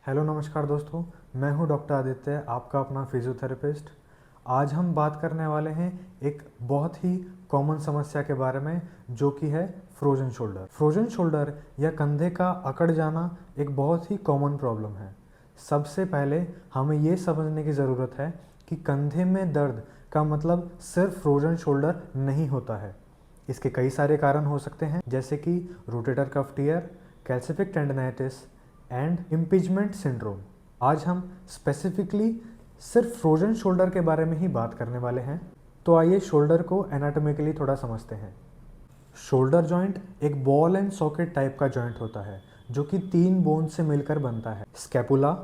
Hello नमस्कार दोस्तों, मैं हूं डॉक्टर आदित्य, आपका अपना फिजियोथेरेपिस्ट। आज हम बात करने वाले हैं एक बहुत ही कॉमन समस्या के बारे में, जो कि है फ्रोजन शोल्डर। फ्रोजन शोल्डर या कंधे का अकड़ जाना एक बहुत ही कॉमन प्रॉब्लम है। सबसे पहले हमें ये समझने की ज़रूरत है कि कंधे में दर्द का मतलब सिर्फ फ्रोजन शोल्डर नहीं होता है। इसके कई सारे कारण हो सकते हैं, जैसे कि rotator cuff tear, calcific tendinitis and impingement syndrome. आज हम स्पेसिफिकली सिर्फ फ्रोजन शोल्डर के बारे में ही बात करने वाले हैं। तो आइए शोल्डर को एनाटॉमिकली थोड़ा समझते हैं। शोल्डर जॉइंट एक बॉल एंड सॉकेट टाइप का जॉइंट होता है, जो कि 3 बोन से मिलकर बनता है। स्कैपुला,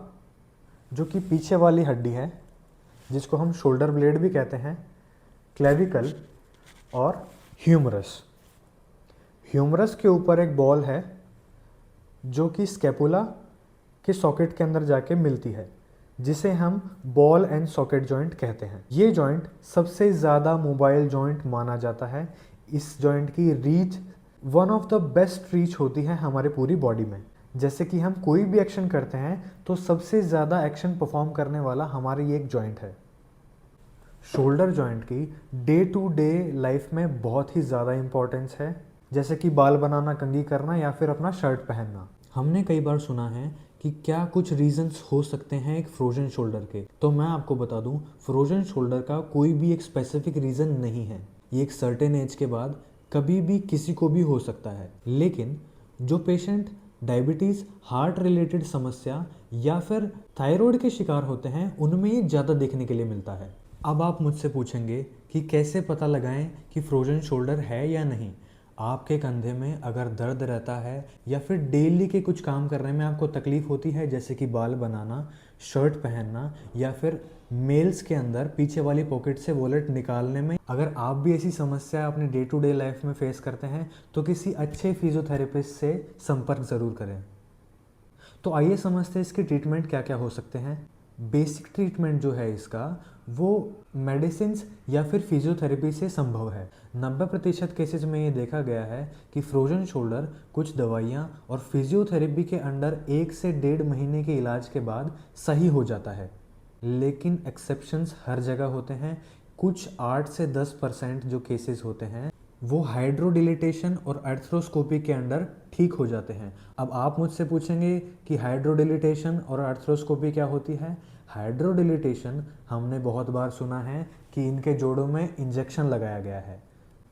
जो कि पीछे वाली हड्डी है, जिसको हम शोल्डर ब्लेड भी कहते हैं, क्लेविकल और ह्यूमरस। ह्यूमरस के ऊपर एक बॉल है जो कि स्कैपुला के सॉकेट के अंदर जाके मिलती है, जिसे हम बॉल एंड सॉकेट जॉइंट कहते हैं। ये जॉइंट सबसे ज़्यादा मोबाइल जॉइंट माना जाता है। इस जॉइंट की reach one of the best reach होती है हमारे पूरी बॉडी में। जैसे कि हम कोई भी एक्शन करते हैं तो सबसे ज़्यादा एक्शन परफॉर्म करने वाला हमारी ये एक जॉइंट है। शोल्डर जॉइंट की डे टू डे लाइफ में बहुत ही ज़्यादा इंपॉर्टेंस है, जैसे कि बाल बनाना, कंघी करना या फिर अपना शर्ट पहनना। हमने कई बार सुना है कि क्या कुछ रीजंस हो सकते हैं एक फ्रोजन शोल्डर के। तो मैं आपको बता दूं, फ्रोजन शोल्डर का कोई भी एक स्पेसिफिक रीज़न नहीं है। ये एक सर्टेन एज के बाद कभी भी किसी को भी हो सकता है। लेकिन जो पेशेंट डायबिटीज़, हार्ट रिलेटेड समस्या या फिर थायराइड के शिकार होते हैं, उनमें ये ज़्यादा देखने के लिए मिलता है। अब आप मुझसे पूछेंगे कि कैसे पता लगाएं कि फ्रोजन शोल्डर है या नहीं। आपके कंधे में अगर दर्द रहता है या फिर डेली के कुछ काम करने में आपको तकलीफ होती है, जैसे कि बाल बनाना, शर्ट पहनना या फिर मेल्स के अंदर पीछे वाली पॉकेट से वॉलेट निकालने में, अगर आप भी ऐसी समस्या अपने डे टू डे लाइफ में फेस करते हैं तो किसी अच्छे फिजियोथेरेपिस्ट से संपर्क ज़रूर करें। तो आइए समझते हैं इसके ट्रीटमेंट क्या क्या हो सकते हैं। बेसिक ट्रीटमेंट जो है इसका, वो मेडिसिन या फिर फिजियोथेरेपी से संभव है। 90% केसेज में ये देखा गया है कि फ्रोजन शोल्डर कुछ दवाइयाँ और फिजियोथेरेपी के अंडर 1 से 1.5 महीने के इलाज के बाद सही हो जाता है। लेकिन एक्सेप्शंस हर जगह होते हैं। कुछ 8 से 10% जो केसेस होते हैं वो हाइड्रोडिलिटेशन और आर्थ्रोस्कोपी के अंडर ठीक हो जाते हैं। अब आप मुझसे पूछेंगे कि हाइड्रोडिलिटेशन और आर्थ्रोस्कोपी क्या होती है। हाइड्रोडिलिटेशन हमने बहुत बार सुना है कि इनके जोड़ों में इंजेक्शन लगाया गया है।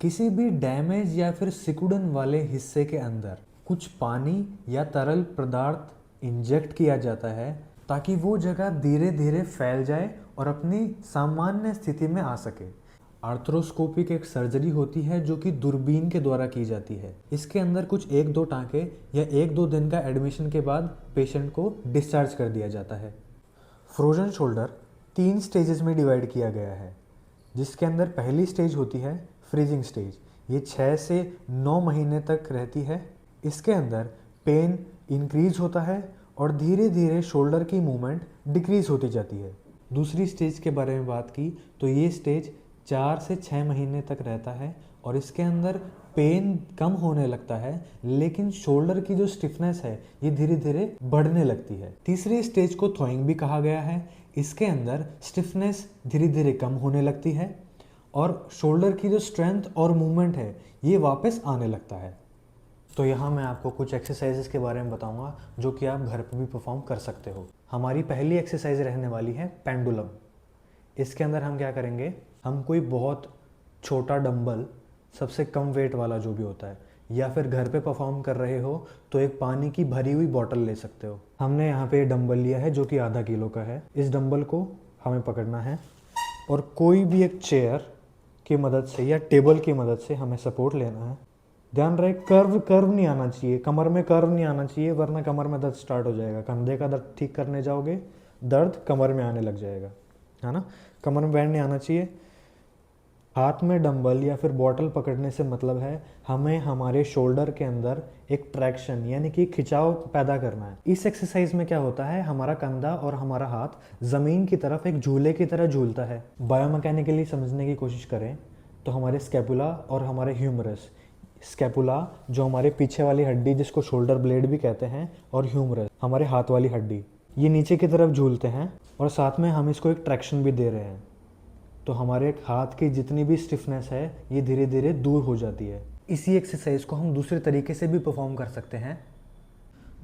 किसी भी डैमेज या फिर सिकुड़न वाले हिस्से के अंदर कुछ पानी या तरल पदार्थ इंजेक्ट किया जाता है, ताकि वो जगह धीरे धीरे फैल जाए और अपनी सामान्य स्थिति में आ सके। आर्थ्रोस्कोपिक एक सर्जरी होती है जो कि दूरबीन के द्वारा की जाती है। इसके अंदर कुछ 1-2 टाँके या 1-2 दिन का एडमिशन के बाद पेशेंट को डिस्चार्ज कर दिया जाता है। फ्रोजन शोल्डर 3 स्टेजेस में डिवाइड किया गया है, जिसके अंदर पहली स्टेज होती है फ्रीजिंग स्टेज। ये 6 से 9 महीने तक रहती है। इसके अंदर पेन इंक्रीज होता है और धीरे धीरे शोल्डर की मूवमेंट डिक्रीज होती जाती है। दूसरी स्टेज के बारे में बात की तो ये स्टेज 4 से 6 महीने तक रहता है और इसके अंदर पेन कम होने लगता है, लेकिन शोल्डर की जो स्टिफनेस है ये धीरे धीरे बढ़ने लगती है। तीसरी स्टेज को थॉइंग भी कहा गया है। इसके अंदर स्टिफनेस धीरे धीरे कम होने लगती है और शोल्डर की जो स्ट्रेंथ और मूवमेंट है ये वापस आने लगता है। तो यहाँ मैं आपको कुछ एक्सरसाइजेस के बारे में बताऊंगा जो कि आप घर पर भी परफॉर्म कर सकते हो। हमारी पहली एक्सरसाइज रहने वाली है पेंडुलम। इसके अंदर हम क्या करेंगे, हम कोई बहुत छोटा डंबल, सबसे कम वेट वाला जो भी होता है, या फिर घर पे परफॉर्म कर रहे हो तो एक पानी की भरी हुई बॉटल ले सकते हो। हमने यहाँ पे डंबल लिया है जो कि आधा किलो का है। इस डंबल को हमें पकड़ना है और कोई भी एक चेयर की मदद से या टेबल की मदद से हमें सपोर्ट लेना है। ध्यान रहे कर्व नहीं आना चाहिए, कमर में कर्व नहीं आना चाहिए, वरना कमर में दर्द स्टार्ट हो जाएगा। कंधे का दर्द ठीक करने जाओगे, दर्द कमर में आने लग जाएगा, है ना। कमर में बैंड नहीं आना चाहिए। हाथ में डंबल या फिर बॉटल पकड़ने से मतलब है हमें हमारे शोल्डर के अंदर एक ट्रैक्शन यानी कि खिंचाव पैदा करना है। इस एक्सरसाइज में क्या होता है, हमारा कंधा और हमारा हाथ ज़मीन की तरफ एक झूले की तरह झूलता है। बायोमैकेनिकली समझने की कोशिश करें तो हमारे स्कैपुला और हमारे ह्यूमरस, स्कैपुला जो हमारे पीछे वाली हड्डी जिसको शोल्डर ब्लेड भी कहते हैं, और ह्यूमरस हमारे हाथ वाली हड्डी, ये नीचे की तरफ झूलते हैं और साथ में हम इसको एक ट्रैक्शन भी दे रहे हैं, तो हमारे हाथ की जितनी भी स्टिफनेस है ये धीरे धीरे दूर हो जाती है। इसी एक्सरसाइज को हम दूसरे तरीके से भी परफॉर्म कर सकते हैं।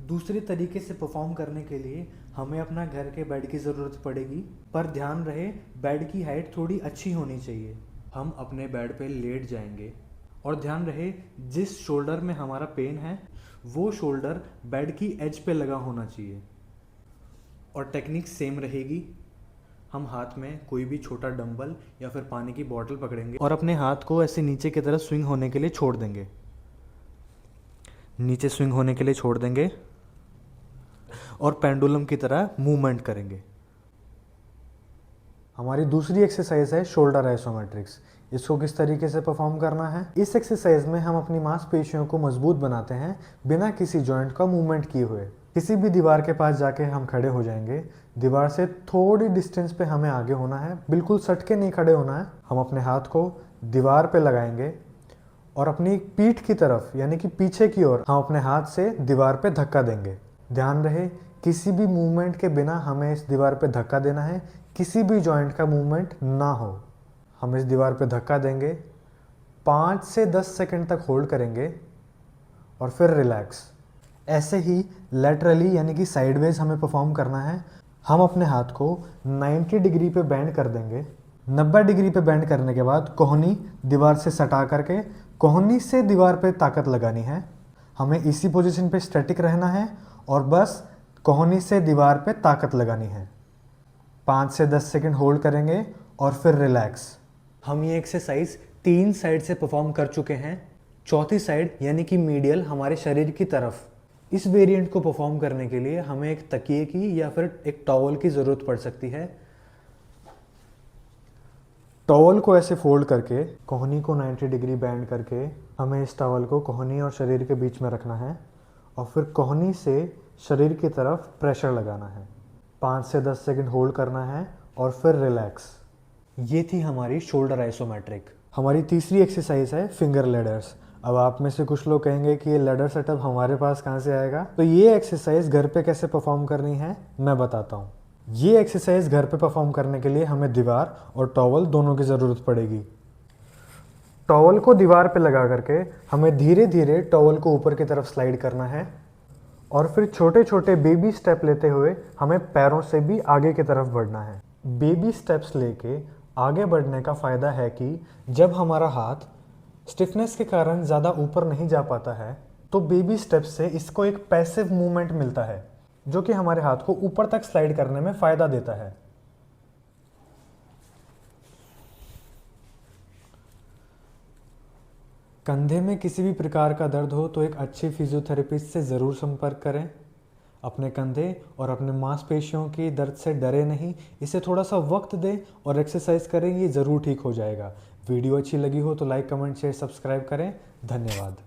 दूसरे तरीके से परफॉर्म करने के लिए हमें अपना घर के बेड की ज़रूरत पड़ेगी, पर ध्यान रहे बेड की हाइट थोड़ी अच्छी होनी चाहिए। हम अपने बेड पे लेट जाएंगे और ध्यान रहे जिस शोल्डर में हमारा पेन है वो शोल्डर बेड की एज पे लगा होना चाहिए। और टेक्निक सेम रहेगी। हम हाथ में कोई भी छोटा डंबल या फिर पानी की बोतल पकड़ेंगे और अपने हाथ को ऐसे नीचे की तरफ स्विंग होने के लिए छोड़ देंगे, नीचे स्विंग होने के लिए छोड़ देंगे और पेंडुलम की तरह मूवमेंट करेंगे। हमारी दूसरी एक्सरसाइज है शोल्डर आइसोमेट्रिक्स। इसको किस तरीके से परफॉर्म करना है? इस एक्सरसाइज में हम अपनी मांसपेशियों को मजबूत बनाते हैं बिना किसी जॉइंट का मूवमेंट किए हुए। किसी भी दीवार के पास जाके हम खड़े हो जाएंगे। दीवार से थोड़ी डिस्टेंस पे हमें आगे होना है, बिल्कुल सट के नहीं खड़े होना है। हम अपने हाथ को दीवार पे लगाएंगे और अपनी पीठ की तरफ यानी कि पीछे की ओर हम अपने हाथ से दीवार पे धक्का देंगे। ध्यान रहे किसी भी मूवमेंट के बिना हमें इस दीवार पे धक्का देना है, किसी भी जॉइंट का मूवमेंट ना हो। हम इस दीवार पे धक्का देंगे, 5 से 10 सेकंड तक होल्ड करेंगे और फिर रिलैक्स। ऐसे ही लैटरली यानी कि साइडवेज हमें परफॉर्म करना है। हम अपने हाथ को 90 डिग्री पे बेंड कर देंगे। 90 डिग्री पे बेंड करने के बाद कोहनी दीवार से सटा करके कोहनी से दीवार पे ताकत लगानी है। हमें इसी पोजीशन पे स्टैटिक रहना है और बस कोहनी से दीवार पे ताकत लगानी है। 5 से 10 सेकंड होल्ड करेंगे और फिर रिलैक्स। हम ये एक्सरसाइज 3 साइड से परफॉर्म कर चुके हैं। चौथी साइड यानी कि मीडियल हमारे शरीर की तरफ। इस वेरिएंट को परफॉर्म करने के लिए हमें एक तकिए की या फिर एक टॉवल की ज़रूरत पड़ सकती है। टॉवल को ऐसे फोल्ड करके कोहनी को 90 डिग्री बेंड करके हमें इस टॉवल को कोहनी और शरीर के बीच में रखना है और फिर कोहनी से शरीर की तरफ प्रेशर लगाना है। 5 से 10 सेकंड होल्ड करना है और फिर रिलैक्स। ये थी हमारी शोल्डर आइसोमेट्रिक। हमारी तीसरी एक्सरसाइज है फिंगर लैडर्स। अब आप में से कुछ लोग कहेंगे कि ये लैडर सेटअप हमारे पास कहाँ से आएगा? तो ये एक्सरसाइज घर पे कैसे परफॉर्म करनी है मैं बताता हूँ। ये एक्सरसाइज घर पे परफॉर्म करने के लिए हमें दीवार और टॉवल दोनों की ज़रूरत पड़ेगी। टॉवल को दीवार पे लगा करके हमें धीरे धीरे टॉवल को ऊपर की तरफ स्लाइड करना है और फिर छोटे छोटे बेबी स्टेप लेते हुए हमें पैरों से भी आगे की तरफ बढ़ना है। बेबी स्टेप्स लेके आगे बढ़ने का फ़ायदा है कि जब हमारा हाथ स्टिफनेस के कारण ज़्यादा ऊपर नहीं जा पाता है तो बेबी स्टेप्स से इसको एक पैसिव मूवमेंट मिलता है जो कि हमारे हाथ को ऊपर तक स्लाइड करने में फ़ायदा देता है। कंधे में किसी भी प्रकार का दर्द हो तो एक अच्छे फिजियोथेरेपिस्ट से ज़रूर संपर्क करें। अपने कंधे और अपने मांसपेशियों की दर्द से डरे नहीं, इसे थोड़ा सा वक्त दें और एक्सरसाइज करें, ये ज़रूर ठीक हो जाएगा। वीडियो अच्छी लगी हो तो लाइक, कमेंट, शेयर, सब्सक्राइब करें। धन्यवाद।